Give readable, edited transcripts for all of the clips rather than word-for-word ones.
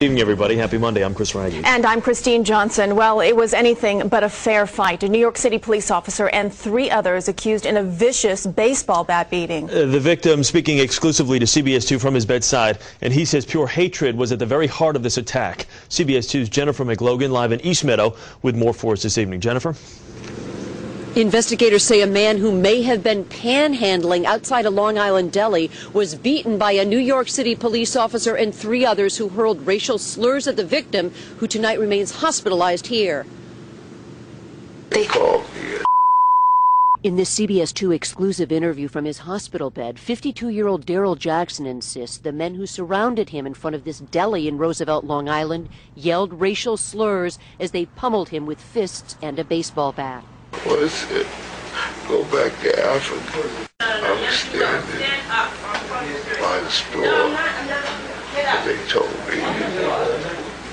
Good evening, everybody. Happy Monday. I'm Chris Raggi. And I'm Christine Johnson. Well, it was anything but a fair fight. A New York City police officer and 3 others accused in a vicious baseball bat beating. The victim speaking exclusively to CBS 2 from his bedside, and he says pure hatred was at the very heart of this attack. CBS 2's Jennifer McLogan live in East Meadow with more for us this evening. Jennifer? Investigators say a man who may have been panhandling outside a Long Island deli was beaten by a New York City police officer and 3 others who hurled racial slurs at the victim, who tonight remains hospitalized here. They called me. In this CBS 2 exclusive interview from his hospital bed, 52-year-old Daryl Jackson insists the men who surrounded him in front of this deli in Roosevelt, Long Island, yelled racial slurs as they pummeled him with fists and a baseball bat. What is it? Go back to Africa. I was standing by the store, and they told me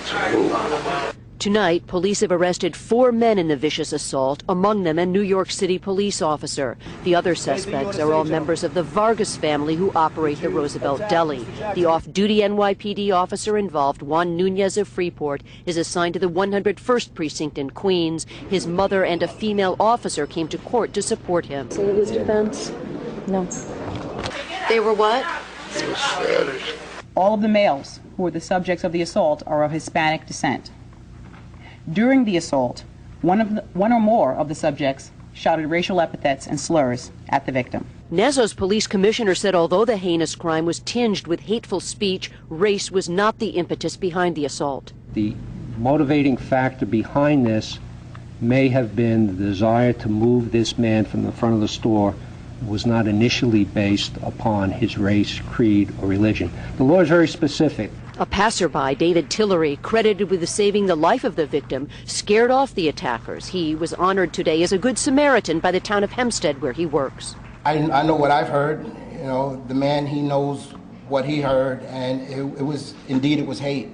to move. Tonight, police have arrested 4 men in the vicious assault, among them a New York City police officer. The other suspects are all members of the Vargas family who operate the Roosevelt Deli. The off-duty NYPD officer involved, Juan Nunez of Freeport, is assigned to the 101st Precinct in Queens. His mother and a female officer came to court to support him. Say his defense? No. They were what? It was Spanish. All of the males who were the subjects of the assault are of Hispanic descent. During the assault, one or more of the subjects shouted racial epithets and slurs at the victim. Nassau's police commissioner said although the heinous crime was tinged with hateful speech, race was not the impetus behind the assault. The motivating factor behind this may have been the desire to move this man from the front of the store was not initially based upon his race, creed, or religion. The law is very specific. A passerby, David Tillery, credited with saving the life of the victim, scared off the attackers. He was honored today as a good Samaritan by the town of Hempstead, where he works. I know what I've heard. You know, the man, he knows what he heard, and it was hate.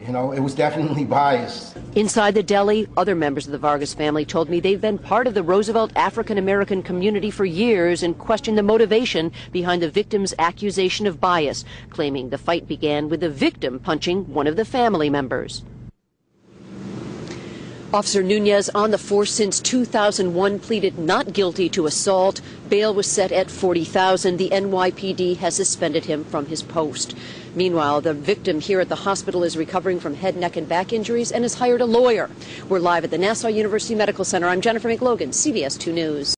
You know, it was definitely biased. Inside the deli, other members of the Vargas family told me they've been part of the Roosevelt African-American community for years and questioned the motivation behind the victim's accusation of bias, claiming the fight began with the victim punching one of the family members. Officer Nunez, on the force since 2001, pleaded not guilty to assault. Bail was set at $40,000. The NYPD has suspended him from his post. Meanwhile, the victim here at the hospital is recovering from head, neck, and back injuries and has hired a lawyer. We're live at the Nassau University Medical Center. I'm Jennifer McLogan, CBS 2 News.